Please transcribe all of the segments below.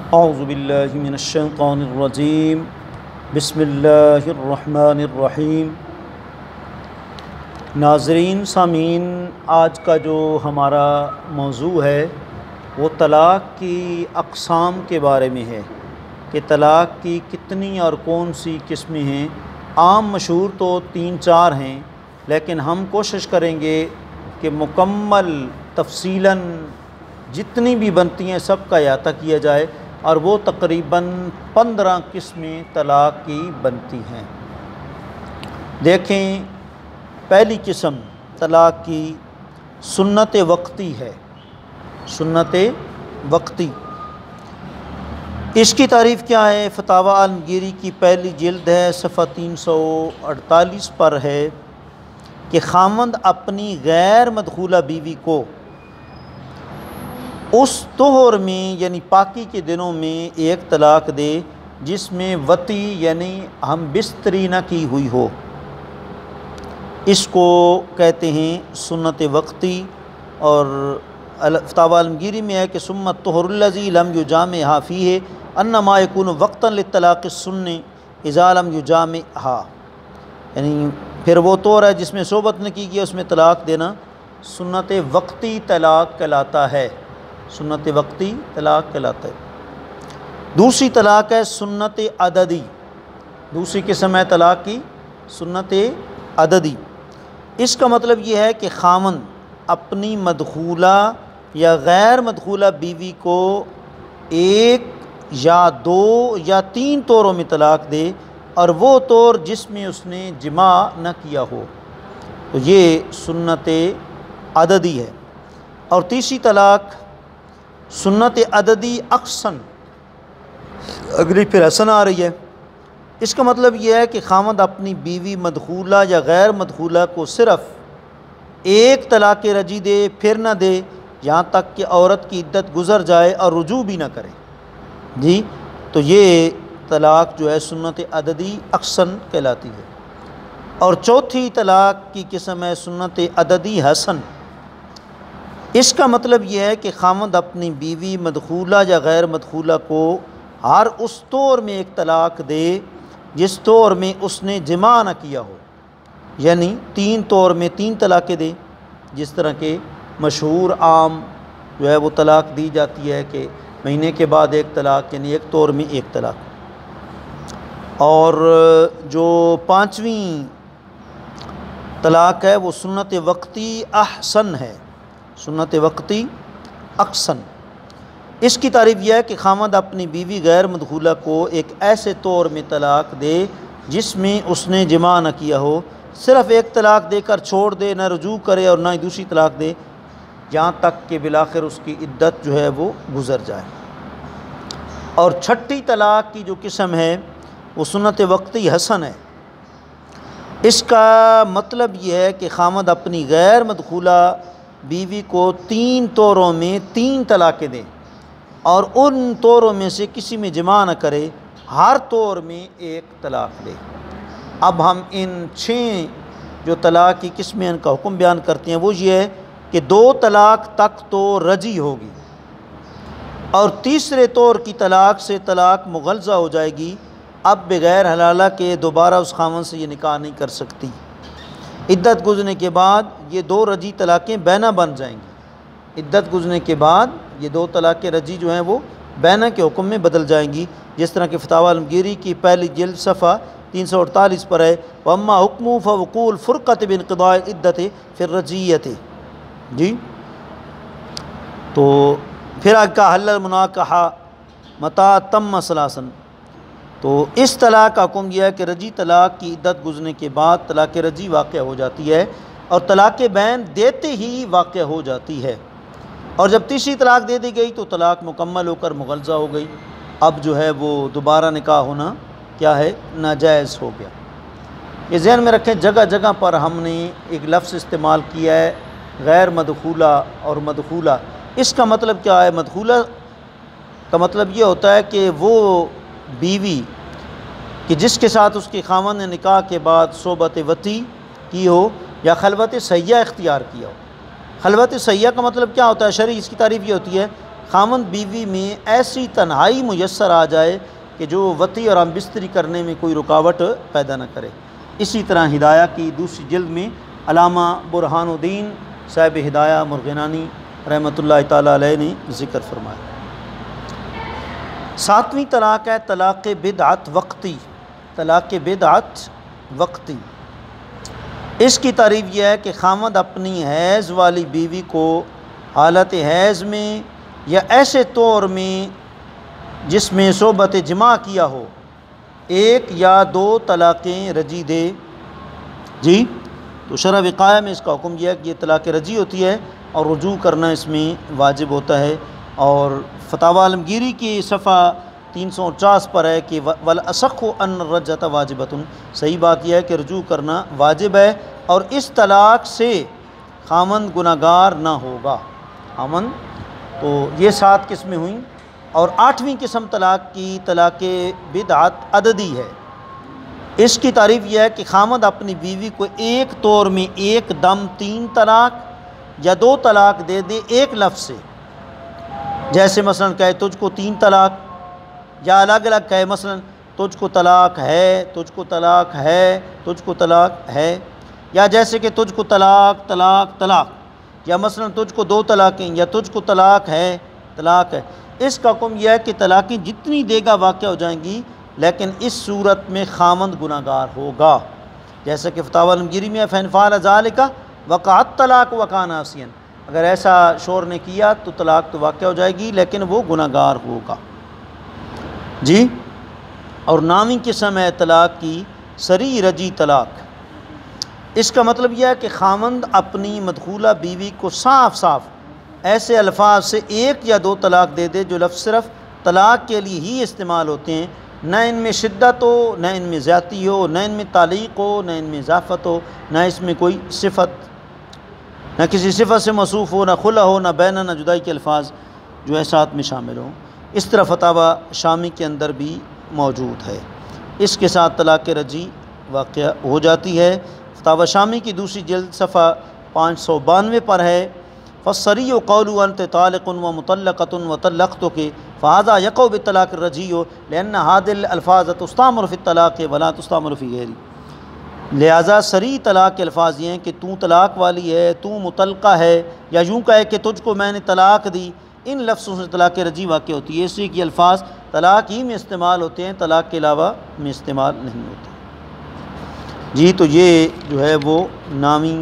औज़ु बिल्लाहि मिनश्शैतानिर्रजीम बिस्मिल्लाहिर्रहमानिर्रहीम। नाज़रीन सामीन, आज का जो हमारा मौजू है वो तलाक़ की अक़साम के बारे में है कि तलाक़ की कितनी और कौन सी किस्में हैं। आम मशहूर तो 3-4 हैं, लेकिन हम कोशिश करेंगे कि मुकम्मल तफ़सीलन जितनी भी बनती हैं सब का अहाता किया जाए, और वो तकरीबन 15 किस्में तलाक़ की बनती हैं। देखें, पहली किस्म तलाक़ की सुन्नत वक्ती है। सुन्नत वक्ती, इसकी तारीफ़ क्या है? फ़तावा आलमगीरी की पहली जिल्द है, सफ़ा 348 पर है कि ख़ामंद अपनी गैर मदखूला बीवी को उस तोहर में यानी पाकी के दिनों में एक तलाक़ दे जिसमें वती यानी हम बिस्तरी न की हुई हो। इसको कहते हैं सुन्नत वक्ती। और फ़तावा आलमगीरी में है कि सुम्मत तोहरुल्लज़ी लम युजामिहा फ़ीहि अन्नमा यकूनु वक्तन लित्तलाक़ि सुन्नी इज़ा लम युजामिहा, यानी फिर वो तोहर है जिसमें सोबत न की गई, उसमें तलाक़ देना सुन्नत वक्ती तलाक़ कहलाता है। सुन्नत वक्ती तलाक़ कहलाता है। दूसरी तलाक़ है सुन्नत अददी। दूसरी किस्म है तलाक़ की सुन्नत अददी। इसका मतलब ये है कि ख़ामंद अपनी मदखूला या गैर मदखूला बीवी को 1 या 2 या 3 तौरों में तलाक़ दे, और वो तौर जिसमें उसने जिमा न किया हो, तो ये सुन्नत अददी है। और तीसरी तलाक़ सुन्नत अददी अक्सन, अगली फिर हसन आ रही है। इसका मतलब यह है कि ख़ामंद अपनी बीवी मदखूला या गैर मदखूला को सिर्फ़ 1 तलाक़ रजी दे, फिर न दे यहाँ तक कि औरत की इद्दत गुज़र जाए और रुजू भी ना करे जी, तो ये तलाक़ जो है सुन्नत अददी अक्सन कहलाती है। और चौथी तलाक़ की किस्म है सुन्नत अददी हसन। इसका मतलब यह है कि ख़ामंद अपनी बीवी मदखूला या गैर मदखूला को हर उस तौर में एक तलाक़ दे जिस तौर में उसने जिमा न किया हो, यानी 3 तौर में 3 तलाक़ें दे। जिस तरह के मशहूर आम जो है वो तलाक़ दी जाती है कि महीने के बाद 1 तलाक़, यानी 1 तौर में 1 तलाक़। और जो 5वीं तलाक़ है वो सुन्नत वक्ती अहसन है। सुन्नत वक्ती अक्सन, इसकी तारीफ़ यह है कि ख़ामंद अपनी बीवी गैर मदखूला को एक ऐसे तौर में तलाक़ दे जिसमें उसने जिमा न किया हो, सिर्फ़ 1 तलाक़ देकर छोड़ दे, न रुजू करे और ना ही दूसरी तलाक़ दे, यहाँ तक कि बिलाखिर उसकी इद्दत जो है वो गुज़र जाए। और छठी तलाक़ की जो किस्म है वो सुन्नत वक्ती हसन है। इसका मतलब यह है कि ख़ामंद अपनी गैर मदखूला बीवी को 3 तौरों में 3 तलाक़ें दें और उन तौरों में से किसी में जिमा न करे, हर तौर में 1 तलाक़ दे। अब हम इन 6 जो तलाक़ की किस्में इनका हुक्म बयान करते हैं वो ये है कि 2 तलाक़ तक तो रजी होगी और तीसरे तौर की तलाक़ से तलाक़ मुग़ल्ज़ा हो जाएगी। अब बग़ैर हलाला के दोबारा उस ख़ामंद से ये निकाह नहीं कर सकती। इद्दत गुज़रने के बाद ये 2 रजी तलाक़ें बैना बन जाएंगी। इद्दत गुज़रने के बाद ये 2 तलाक़ें रजी जो हैं वो बैना के हुक्म में बदल जाएंगी। जिस तरह के फ़तावा आलमगीरी की पहली जिल्द सफ़ा 348 पर है, वम्मा हुक्मु फ़वक़ूल फ़ुरक़त बिन्क़िदाइ इद्दत फ़िर रजियत जी। तो फिर आका हल्ल मुनाकहा मता तम्म सलासन, तो इस तलाक़ का हुक्म यह है कि रजी तलाक़ की इद्दत गुज़रने के बाद तलाक़ रजी वाक़या हो जाती है और तलाक़ बैन देते ही वाक़या हो जाती है। और जब तीसरी तलाक़ दे दी गई तो तलाक़ मुकम्मल होकर मुग़ल्ज़ा हो गई। अब जो है वो दोबारा निकाह होना क्या है, नाजायज़ हो गया। ये ज़हन में रखें, जगह जगह पर हमने एक लफ्ज़ इस्तेमाल किया है गैर मदखूला और मदखूला। इसका मतलब क्या है? मदखूला का मतलब ये होता है कि वो बीवी कि जिसके साथ उसके ख़ामंद ने निकाह के बाद सोबत वती की हो या खलवत सय्या इख्तियार किया हो। खलवत सय्या का मतलब क्या होता है? शरई इसकी तारीफ़ ये होती है खामन बीवी में ऐसी तन्हाई मुयस्सर आ जाए कि जो वती और हम बिस्तरी करने में कोई रुकावट पैदा न करे। इसी तरह हिदाया की दूसरी जिल्द में अलामा बुरहानुद्दीन साहिब हिदाया मुर्गिनानी रहमतुल्लाह ताला अलैह ने ज़िक्र फरमाया। सातवीं तलाक़ है तलाक़ बिदअत वक्ती। तलाक़ बिदअत वक्ती, इसकी तारीफ़ यह है कि खामद अपनी हैज़ वाली बीवी को हालत हैज़ में या ऐसे तौर में जिसमें सोबत जमा किया हो, एक या दो तलाक़ें रजी दे। जी, तो शरअ विक़ाया में इसका हुक्म यह है कि ये तलाक़ रजी होती है और रुजू करना इसमें वाजिब होता है। और फतावा आलमगीरी की सफ़ा 349 पर है कि वल असख़्खु अन रज्अत वाजिबतुन, सही बात यह है कि रुजू करना वाजिब है और इस तलाक़ से खामन गुनाहगार ना होगा। खामन, तो ये 7 किस्में हुई। और 8वीं किस्म तलाक़ की तलाक़ बिदअत अददी है। इसकी तारीफ़ यह है कि खामद अपनी बीवी को एक तौर में एक दम 3 तलाक़ या 2 तलाक़ दे दे एक लफ्ज़ से। जैसे मसलन कहे तुझको 3 तलाक़, या अलग अलग कहे मसलन तुझको तलाक़ है, तुझको तलाक़ है, तुझको तलाक़ है, या जैसे कि तुझको तलाक़ तलाक़ तलाक़, या मसलन तुझको 2 तलाक़ें या तुझको तलाक़ है तलाक़ है। इसका हुक्म यह है कि तलाक़ें जितनी देगा वाक़या हो जाएंगी, लेकिन इस सूरत में खामद गुनाहगार होगा। जैसे कि फतावा आलमगीरी में फ़इन फ़अल ज़ालिका वक़अत तलाक़ वकान आसियन, अगर ऐसा शोर ने किया तो तलाक़ तो वाक़या हो जाएगी लेकिन वो गुनाहगार होगा। जी, और 9वीं किस्म है तलाक़ की सरी रजी तलाक़। इसका मतलब यह है कि खामंद अपनी मदखूला बीवी को साफ़ साफ़ ऐसे अल्फाज से 1 या 2 तलाक़ दे दे जो लफ्ज़ सिर्फ़ तलाक़ के लिए ही इस्तेमाल होते हैं, न इनमें शिद्दत हो, न इनमें ज़्यादती हो, न इनमें तालीक़ हो, न इनमें इज़ाफ़त हो, न इसमें कोई सिफ़त, न किसी सिफ़त से मौसूफ़ हो, न खुला हो, न बैना, न जुदाई के अल्फाज जो है साथ में शामिल हों। इस तरह फतावा शामी के अंदर भी मौजूद है। इसके साथ तलाक़ रजी वाक़या हो जाती है। फतावा शामी की दूसरी जिल्द सफ़ा 592 पर है फ़स्सरी क़ौलु अन्त तालिक़ुन व मुतल्लक़तुन व तल्लक़तुकी फ़हाज़ा यक़उ बित्तलाक़ रजी लिअन्ना हादिल अल्फ़ाज़ तुस्तामलु फ़ी तलाक़ वला तुस्तामलु फ़ी गैरी। लिहाजा सरी तलाक़ के अल्फाज ये हैं कि तू तलाक़ वाली है, तू मुतल्लक़ा है, या यूँ कहे कि तुझको मैंने तलाक़ दी, इन लफ्ज़ों से तलाक़ रजी वाक़या होती है। इसलिए कि अल्फाज तलाक़ ही में इस्तेमाल होते हैं, तलाक़ के अलावा में इस्तेमाल नहीं होते। जी, तो ये जो है वो 9वीं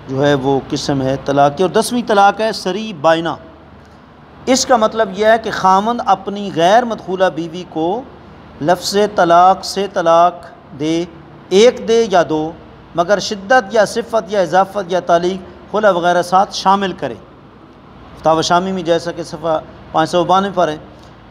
जो है वो किस्म है तलाक़ की। और 10वीं तलाक़ है सरी बायना। इसका मतलब यह है कि खामंद अपनी गैर मदखूला बीवी को लफ्ज़ तलाक़ से तलाक़ दे, 1 दे या 2, मगर शिद्दत या सिफ़त या इज़ाफ़त या तालीक़ खुला वगैरह साथ शामिल करे। फतावा शामी में जैसा कि सफ़ा 592 पर है,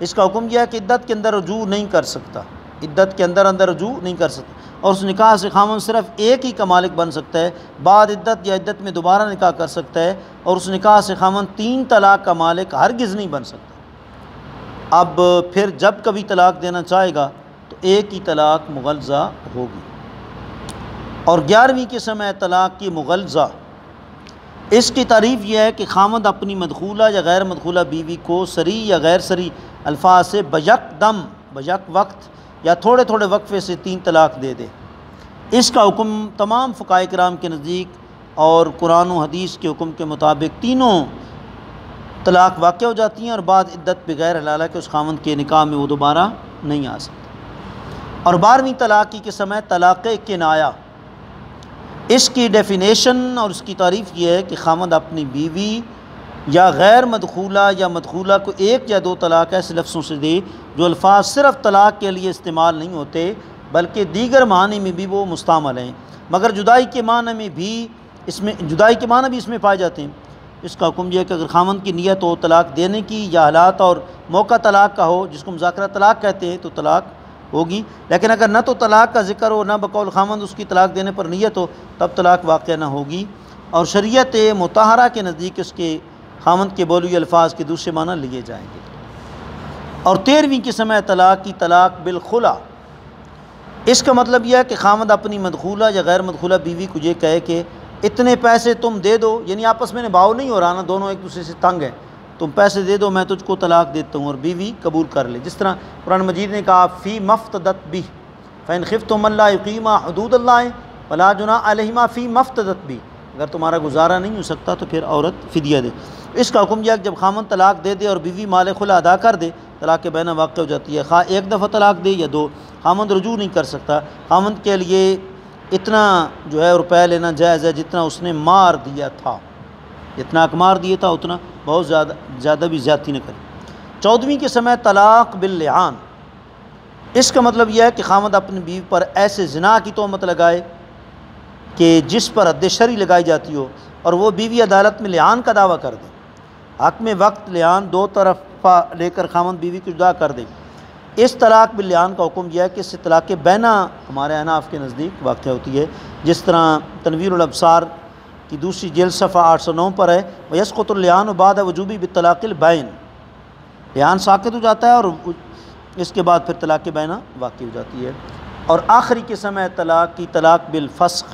इसका हुक्म यह है कि इद्दत के अंदर रुजू नहीं कर सकता, इद्दत के अंदर रुजू नहीं कर सकता, और उस निकाह से खामन सिर्फ़ एक ही का मालिक बन सकता है। बाद इद्दत या इद्दत में दोबारा निकाह कर सकता है, और उस निकाह से खामन 3 तलाक़ का मालिक हरगिज़ नहीं बन सकता। अब फिर जब कभी तलाक़ देना चाहेगा तो एक ही तलाक़ मुग़ल्ज़ा होगी। और 11वीं किस्म है तलाक़ की मुग़ल्ज़ा। इसकी तारीफ़ यह है कि खामद अपनी मदखूला या गैर मदखूला बीवी को सरी या गैर सरी अल्फाज से बयक दम, बयक वक्त या थोड़े थोड़े वक्फ़े से 3 तलाक़ दे दे। इसका हुक्म तमाम फ़ुक़हा किराम के नज़दीक और कुरान व हदीस के हुक्म के मुताबिक तीनों तलाक़ वाक़या हो जाती हैं, और बाद इद्दत बगैर हलाला के उस खामद के निकाह में वो दोबारा नहीं आ सकता। और 12वीं तलाक़ की किस्म है तलाक़ किनाया। इसकी डेफिनेशन और इसकी तारीफ़ यह है कि खामद अपनी बीवी या गैर मदखूला या मदखूला को 1 या 2 तलाक़ ऐसे लफ्ज़ों से दे जो अल्फाज सिर्फ़ तलाक़ के लिए इस्तेमाल नहीं होते बल्कि दीगर मानी में भी वो मुस्तामल हैं, मगर जुदाई के मानी में भी इसमें पाए जाते हैं। इसका हुक्म यह है कि अगर खामद की नीयत हो तलाक़ देने की या हालात और मौका तलाक़ का हो, जिसको मुज़ाकरा तलाक़ कहते हैं, तो तलाक़ होगी। लेकिन अगर न तो तलाक़ का ज़िक्र हो, न बकौल खामद उसकी तलाक़ देने पर नीयत हो, तब तलाक़ वाक़या न होगी। और शरीयत मुताहरा के नज़दीक इसके खामद के बोली अल्फाज के दूसरे माना लिए जाएंगे। और 13वीं किस्म है तलाक़ की तलाक़ बिलखुला। इसका मतलब यह है कि खामद अपनी मदखूला या गैर मदखूला बीवी को ये कहे कि इतने पैसे तुम दे दो, यानी आपस में भाव नहीं हो रहा ना, दोनों एक दूसरे से तंग हैं, तुम पैसे दे दो मैं तुझको तलाक देता हूँ और बीवी कबूल कर ले। जिस तरह कुरान मजीद ने कहा फ़ी मफ्तदत भी फ़ैन खिफ्तुम अल्ला युक़ीमा हुदूदल्लाह वला जुनाह अलैहिमा फ़ी मफ्तदत भी, अगर तुम्हारा गुजारा नहीं हो सकता तो फिर औरत फ़िदिया दे। इसका हुक्म यह कि जब खामन तलाक दे दे और बीवी माल खुला अदा कर दे, तलाक बैना वाक़ हो जाती है। खा एक दफ़ा तलाक दे या दो, खामन रुजू नहीं कर सकता। खामन के लिए इतना जो है रुपया लेना जायज़ है जितना उसने मार दिया था, जितना अकमार दिया था उतना, बहुत ज़्यादा भी ज़्यादती न करे। 14वीं के समय तलाक बिल लिआन, इसका मतलब यह है कि खामद अपनी बीवी पर ऐसे ज़िना की तोहमत लगाए कि जिस पर हद्द शरी लगाई जाती हो और वो बीवी अदालत में लिआन का दावा कर दे। हक़ में वक्त लिआन दो तरफ़ा लेकर खामद बीवी को जुदा कर दे। इस तलाक बिल लिआन का हुक्म यह है कि इससे तलाक़ बैना हमारे अहनाफ के नज़दीक वाक़ होती है। जिस तरह तनवीरुल अब्सार की दूसरी जेल सफ़ा 809 पर है, यसक़ुतुल लिआन बाद वजूबी बित्तलाक़िल बैन, लिआन साक़ित हो जाता है और इसके बाद फिर तलाक़ बैना वाक़ हो जाती है। और आखिरी के समय तलाक की तलाक बिल फ़स्ख़,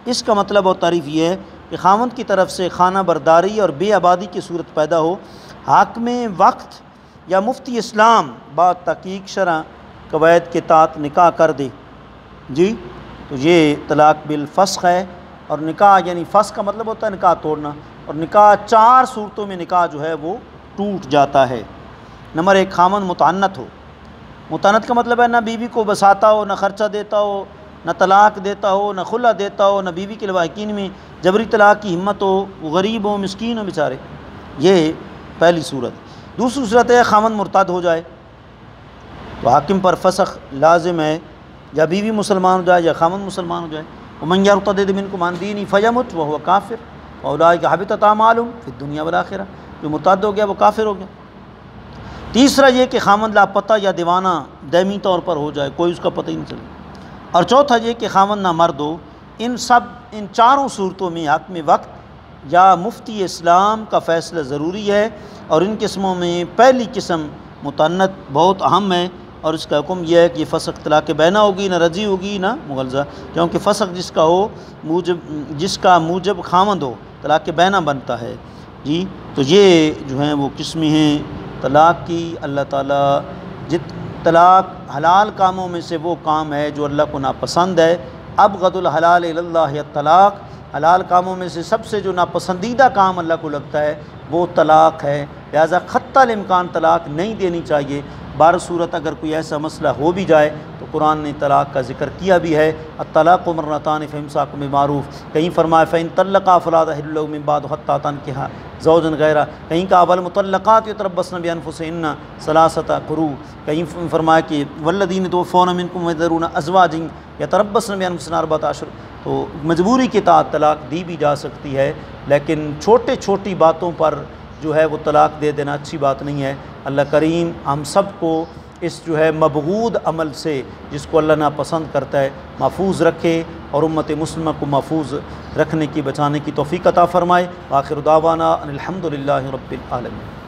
इसका मतलब और तारीफ़ ये है कि खामद की तरफ से खाना बरदारी और बेआबादी की सूरत पैदा हो, हक़ में वक्त या मुफ्ती इस्लाम बाद तहक़ीक़ शरअ कवायद के तात निकाह कर दे जी, तो ये तलाक बिल फ़स्ख़ है। और निकाह यानी फ़स्ख़ का मतलब होता है निकाह तोड़ना, और निकाह 4 सूरतों में निकाह जो है वो टूट जाता है। नंबर 1, खामन मुतान्नत हो। मुतान्नत का मतलब है ना बीवी को बसाता हो, ना ख़र्चा देता हो, न तलाक देता हो, न खुला देता हो, न बीवी के लवाकिन में जबरी तलाक की हिम्मत हो, वो गरीब हो, मिस्कीन हो बेचारे। ये पहली सूरत। दूसरी सूरत है खामन मुर्तद हो जाए तो हाकिम पर फसख लाजिम है, या बीवी मुसलमान हो जाए या खामन मुसलमान हो जाए। वमन यर्तद मिनकुम अन दीनिही फयमुत वहुव काफिर फउलाइक हबितत अमालुहुम फिद दुनिया वल आखिरह, जो मुर्तद हो गया वो काफिर हो गया। तीसरा ये कि खामन लापता या दीवाना दैमी तौर पर हो जाए, कोई उसका पता ही नहीं चले। और चौथा ये कि खामन ना मर्द हो। इन चारों सूरतों में हक़ में वक्त या मुफ्ती इस्लाम का फ़ैसला ज़रूरी है। और इन किस्मों में पहली किस्म मुतन्नत बहुत अहम है, और इसका हुक्म यह है कि फ़स्ख़ तलाक़ बैना होगी, ना रजी होगी ना मुग़ल्ज़ा, क्योंकि फ़स्ख़ जिसका हो जिसका मूजब खामद हो तलाक़ बैना बनता है जी। तो ये जो हैं वो किस्में हैं तलाक़ की। अल्लाह ताला तलाक़ हलाल कामों में से वो काम है जो अल्लाह को नापसंद है। अबग़दुल हलाल इलल्लाह तलाक़, हलाल कामों में से सबसे जो नापसंदीदा काम अल्लाह को लगता है वो तलाक़ है। लिहाजा ख़त्तल इम्कान तलाक़ नहीं देनी चाहिए। बार सूरत अगर कोई ऐसा मसला हो भी जाए तो कुरान ने तलाक़ का ज़िक्र किया भी है। अत्तलाक़ु मर्रतान फ़इम्साकुम बिमारूफ़, कहीं फ़रमाया फ़इन तल्लक़ा फ़ला तहिल्लु लहु मिन बाद हत्ता तनकिहा ज़ौजन गैरा, कहीं कहा वल मुतल्लक़ातु यतरब्बस्न बिअन्फुसिहिन्ना सलासता क़ुरू, कहीं फ़रमाया कि वल्लज़ीना तवफ़्फ़ौना मिनकुम वयज़रूना अज़वाजन यतरब्बस्न बिअन्फुसिहिन्ना अर्बअता अशहुर। तो मजबूरी के तहत तलाक़ दी भी जा सकती है, लेकिन छोटी बातों पर जो है वो तलाक़ दे देना अच्छी बात नहीं है। अल्लाह करीम हम सब को इस जो है मबगूद अमल से जिसको अल्लाह नापसंद करता है महफूज रखे और उम्मत मुस्लिमा को महफूज रखने की बचाने की तौफ़ीक़ अता फ़रमाए। आखिर दावाना अनिल हम्दुलिल्लाहि रब्बिल आलमीन।